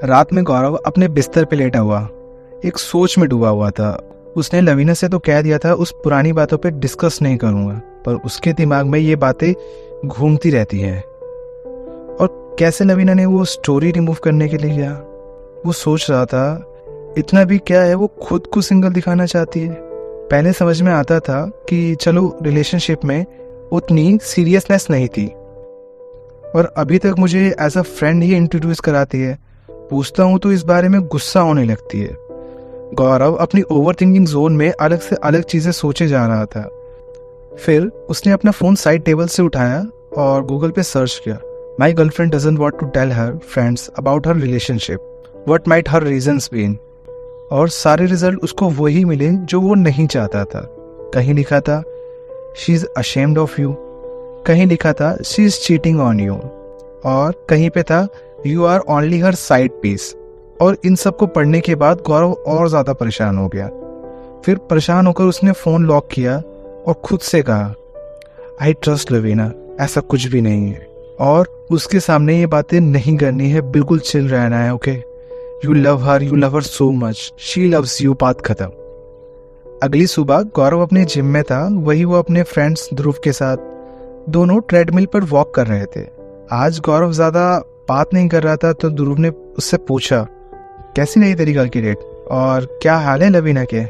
रात में गौरव अपने बिस्तर पे लेटा हुआ एक सोच में डूबा हुआ था। उसने लवीना से तो कह दिया था उस पुरानी बातों पे डिस्कस नहीं करूंगा, पर उसके दिमाग में ये बातें घूमती रहती है। और कैसे लवीना ने वो स्टोरी रिमूव करने के लिए किया, वो सोच रहा था। इतना भी क्या है, वो खुद को सिंगल दिखाना चाहती है। पहले समझ में आता था कि चलो रिलेशनशिप में उतनी सीरियसनेस नहीं थी, और अभी तक मुझे एज अ फ्रेंड ही इंट्रोड्यूस कराती है। पूछता हूँ तो इस बारे में गुस्सा होने लगती है। गौरव अपनी ओवर थिंकिंग जोन में अलग से अलग चीज़ें सोचे जा रहा था। फिर उसने अपना फ़ोन साइड टेबल से उठाया और गूगल पे सर्च किया, my girlfriend doesn't want to tell her friends about her relationship, what might her reasons been. और सारे रिजल्ट उसको वही मिले जो वो नहीं चाहता था। कहीं लिखा था she is ashamed of you, कहीं लिखा था she is cheating on you, और कहीं पे था you are only her side piece. और इन सब को पढ़ने के बाद गौरव और ज़्यादा परेशान हो गया। फिर परेशान होकर उसने फ़ोन लॉक किया और खुद से कहा, आई ट्रस्ट लवीना, ऐसा कुछ भी नहीं है, और उसके सामने ये बातें नहीं करनी है, बिल्कुल चिल रहना है। Okay, you love her so much, she loves you, बात खत्म। अगली सुबह गौरव अपने जिम में था, वही वो अपने फ्रेंड्स ध्रुव के साथ दोनों ट्रेडमिल पर वॉक कर रहे थे। आज गौरव ज़्यादा बात नहीं कर रहा था, तो ध्रुव ने उससे पूछा, कैसी रही तेरी कल की डेट, और क्या हाल है लवीना के।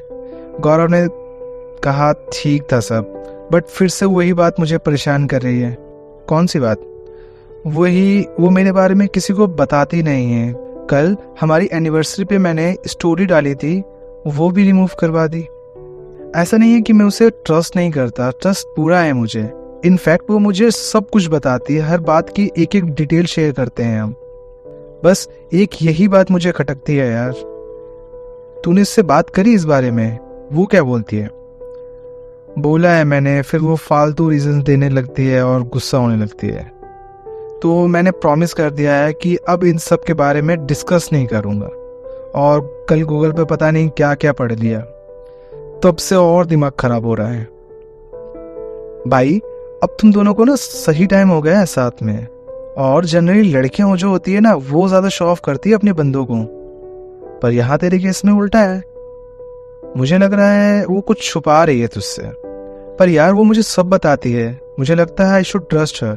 गौरव ने कहा, ठीक था सब, बट फिर से वही बात मुझे परेशान कर रही है। कौन सी बात? वो मेरे बारे में किसी को बताती नहीं है। कल हमारी एनिवर्सरी पे मैंने स्टोरी डाली थी, वो भी रिमूव करवा दी। ऐसा नहीं है कि मैं उसे ट्रस्ट नहीं करता, ट्रस्ट पूरा है मुझे। इनफैक्ट वो मुझे सब कुछ बताती है, हर बात की एक एक डिटेल शेयर करते हैं हम। बस एक यही बात मुझे खटकती है यार। तूने इससे बात करी इस बारे में? वो क्या बोलती है? बोला है मैंने, फिर वो फालतू रीजन देने लगती है और गुस्सा होने लगती है। तो मैंने प्रॉमिस कर दिया है कि अब इन सब के बारे में डिस्कस नहीं करूँगा। और कल गूगल पे पता नहीं क्या क्या पढ़ लिया, तब से और दिमाग खराब हो रहा है। भाई, अब तुम दोनों को ना सही टाइम हो गया है साथ में। और जनरली लड़कियां जो होती है ना, वो ज़्यादा शो ऑफ करती है अपने बंदों को, पर यहाँ तेरे केस में उल्टा है। मुझे लग रहा है वो कुछ छुपा रही है तुझसे, पर यार वो मुझे सब बताती है। मुझे लगता है आई शुड ट्रस्ट हर।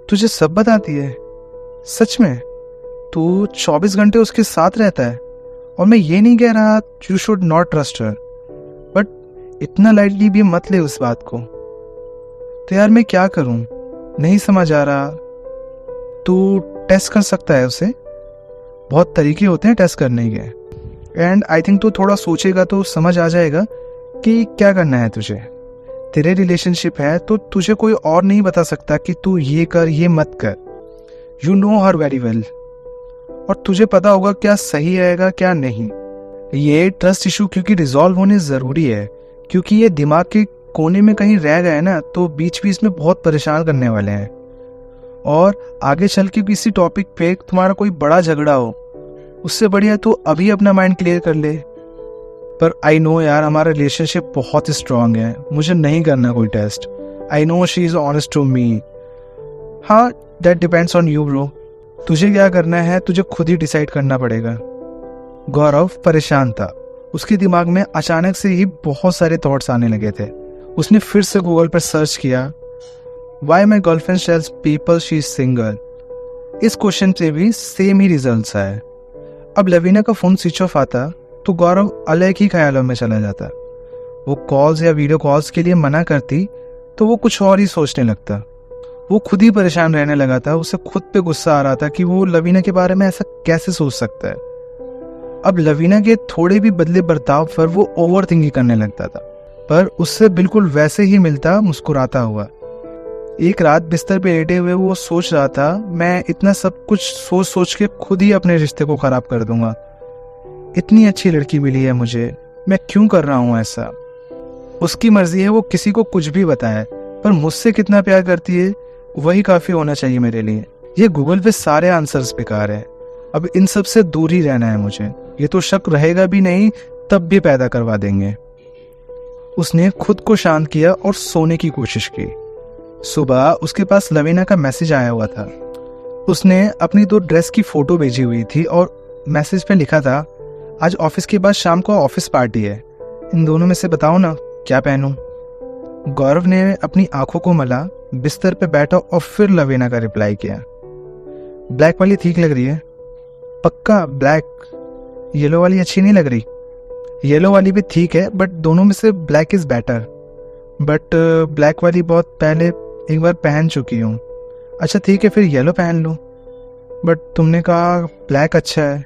तुझे सब बताती है? सच में? तू 24 घंटे उसके साथ रहता है? और मैं ये नहीं कह रहा you should not trust her, but इतना लाइटली भी मत ले उस बात को। तो यार मैं क्या करूं, नहीं समझ आ रहा। तू टेस्ट कर सकता है उसे, बहुत तरीके होते हैं टेस्ट करने के। एंड आई थिंक तू थोड़ा सोचेगा तो समझ आ जाएगा कि क्या करना है तुझे। तेरे रिलेशनशिप है तो तुझे कोई और नहीं बता सकता कि तू ये कर, ये मत कर। You know her very well, और तुझे पता होगा क्या सही रहेगा क्या नहीं। ये ट्रस्ट इशू क्योंकि रिजॉल्व होने ज़रूरी है, क्योंकि ये दिमाग के कोने में कहीं रह गए ना तो बीच बीच में बहुत परेशान करने वाले हैं। और आगे चल के किसी टॉपिक पे तुम्हारा कोई बड़ा झगड़ा हो, उससे बढ़िया तो अभी अपना माइंड क्लियर कर ले। पर आई नो यार, हमारा रिलेशनशिप बहुत स्ट्रांग है, मुझे नहीं करना कोई test. I know she is honest to me. हाँ, that depends on you bro. तुझे क्या करना है तुझे खुद ही डिसाइड करना पड़ेगा। गौरव परेशान था। उसके दिमाग में अचानक से ही बहुत सारे थॉट्स आने लगे थे। उसने फिर से गूगल पर सर्च किया, why my girlfriend tells people she is single. इस क्वेश्चन से भी सेम ही रिजल्ट्स आए। अब लवीना का फ़ोन स्विच ऑफ आता तो गौरव अलग ही ख्यालों में चला जाता। वो कॉल्स या वीडियो कॉल्स के लिए मना करती तो वो कुछ और ही सोचने लगता। वो खुद ही परेशान रहने लगा था। उसे खुद पे गुस्सा आ रहा था कि वो लवीना के बारे में ऐसा कैसे सोच सकता है। अब लवीना के थोड़े भी बदले बर्ताव पर वो ओवर थिंकिंग करने लगता था, पर उससे बिल्कुल वैसे ही मिलता मुस्कुराता हुआ। एक रात बिस्तर पे लेटे हुए वो सोच रहा था, मैं इतना सब कुछ सोच सोच के खुद ही अपने रिश्ते को खराब कर दूंगा। इतनी अच्छी लड़की मिली है मुझे, मैं क्यों कर रहा हूँ ऐसा। उसकी मर्जी है वो किसी को कुछ भी बताए, पर मुझसे कितना प्यार करती है वही काफ़ी होना चाहिए मेरे लिए। ये गूगल पे सारे आंसर्स बेकार है। अब इन सब से दूर ही रहना है मुझे। ये तो शक रहेगा भी नहीं, तब भी पैदा करवा देंगे। उसने खुद को शांत किया और सोने की कोशिश की। सुबह उसके पास लवीना का मैसेज आया हुआ था, उसने अपनी 2 ड्रेस की फ़ोटो भेजी हुई थी और मैसेज पे लिखा था, आज ऑफिस के बाद शाम को ऑफिस पार्टी है, इन दोनों में से बताओ ना क्या पहनूं। गौरव ने अपनी आंखों को मला, बिस्तर पे बैठा और फिर लवीना का रिप्लाई किया, ब्लैक वाली ठीक लग रही है। पक्का ब्लैक? येलो वाली अच्छी नहीं लग रही? येलो वाली भी ठीक है बट दोनों में से black is better. But black वाली बहुत पहले एक बार पहन चुकी हूँ। अच्छा ठीक है फिर येलो पहन लूँ। बट तुमने कहा ब्लैक अच्छा है।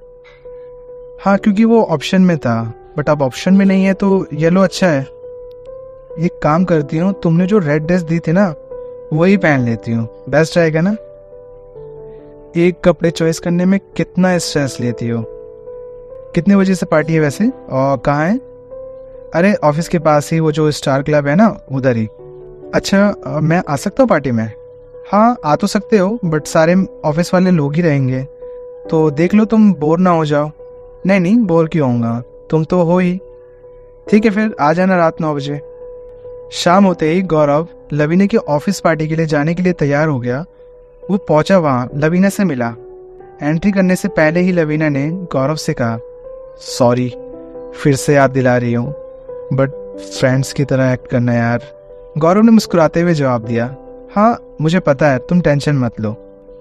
हाँ क्योंकि वो ऑप्शन में था, बट अब ऑप्शन में नहीं है तो येलो अच्छा है। एक काम करती हूँ, तुमने जो रेड ड्रेस दी थी ना वही पहन लेती हूँ, बेस्ट रहेगा ना। एक कपड़े चॉइस करने में कितना स्ट्रेस लेती हो। कितने बजे से पार्टी है वैसे और कहाँ है? अरे ऑफिस के पास ही वो जो स्टार क्लब है ना उधर ही। अच्छा मैं आ सकता हूँ पार्टी में? हाँ आ तो सकते हो बट सारे ऑफिस वाले लोग ही रहेंगे, तो देख लो तुम बोर ना हो जाओ। नहीं नहीं बोर क्यों होऊंगा, तुम तो हो ही। ठीक है फिर आ जाना रात 9 बजे। शाम होते ही गौरव लवीना की ऑफिस पार्टी के लिए जाने के लिए तैयार हो गया। वो पहुंचा, वहाँ लवीना से मिला। एंट्री करने से पहले ही लवीना ने गौरव से कहा, सॉरी फिर से याद दिला रही हूँ, बट फ्रेंड्स की तरह एक्ट करना यार। गौरव ने मुस्कुराते हुए जवाब दिया, हाँ मुझे पता है, तुम टेंशन मत लो।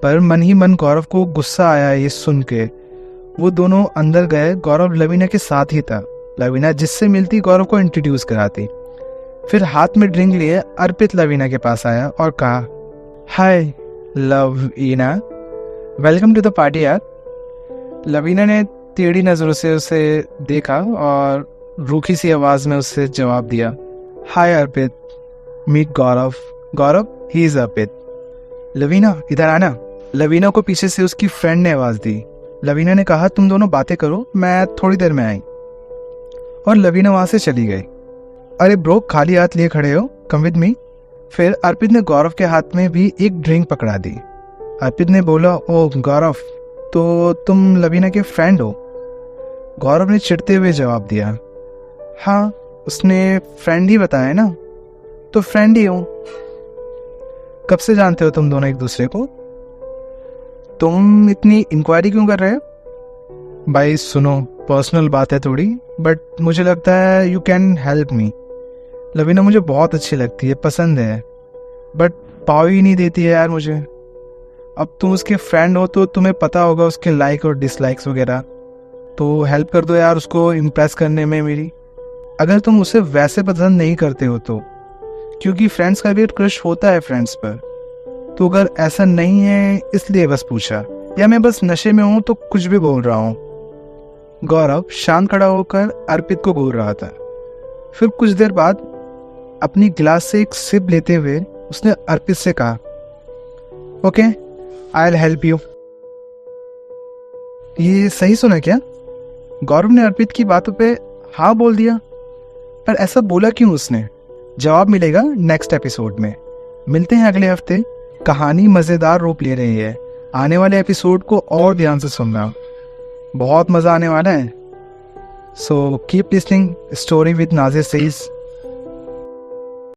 पर मन ही मन गौरव को गुस्सा आया ये सुन के। वो दोनों अंदर गए। गौरव लवीना के साथ ही था। लवीना जिससे मिलती गौरव को इंट्रोड्यूस कराती। फिर हाथ में ड्रिंक लिए अर्पित लवीना के पास आया और कहा, hi Lavina, welcome to the party यार। लवीना ने टेढ़ी नज़रों से उसे देखा और रूखी सी आवाज़ में उससे जवाब दिया, hi Arpit, meet Gaurav. Gaurav he is Arpit. Lavina इधर आना। लवीना को पीछे से उसकी फ्रेंड ने आवाज़ दी। लवीना ने कहा, तुम दोनों बातें करो, मैं थोड़ी देर में आई। और लवीना वहाँ से चली गई। अरे ब्रो खाली हाथ लिए खड़े हो, कम विद मी। फिर अर्पित ने गौरव के हाथ में भी एक ड्रिंक पकड़ा दी। अर्पित ने बोला, ओ गौरव, तो तुम लवीना के फ्रेंड हो? गौरव ने चिढ़ते हुए जवाब दिया, हाँ उसने फ्रेंड ही बताया ना, तो फ्रेंड ही हूँ। कब से जानते हो तुम दोनों एक दूसरे को? तुम इतनी इंक्वायरी क्यों कर रहे हो? भाई सुनो, पर्सनल बात है थोड़ी, बट मुझे लगता है you can help me. Lavina मुझे बहुत अच्छी लगती है, पसंद है, बट पाव ही नहीं देती है यार मुझे। अब तुम उसके फ्रेंड हो तो तुम्हें पता होगा उसके लाइक और डिसलाइक्स वगैरह, तो हेल्प कर दो यार उसको इम्प्रेस करने में मेरी। अगर तुम उसे वैसे पसंद नहीं करते हो तो, क्योंकि फ्रेंड्स का भी एक क्रश होता है फ्रेंड्स पर, तो अगर ऐसा नहीं है इसलिए बस पूछा, या मैं बस नशे में हूँ तो कुछ भी बोल रहा हूँ। गौरव शांत खड़ा होकर अर्पित को बोल रहा था। फिर कुछ देर बाद अपनी गिलास से एक सिप लेते हुए उसने अर्पित से कहा, okay I will help you. ये सही सुना क्या? गौरव ने अर्पित की बातों पे हाँ बोल दिया। पर ऐसा बोला क्यों उसने? जवाब मिलेगा नेक्स्ट एपिसोड में। मिलते हैं अगले हफ्ते। कहानी मज़ेदार रूप ले रही है। आने वाले एपिसोड को और ध्यान से सुनना, बहुत मज़ा आने वाला है। So keep listening story with Nazir Saeed.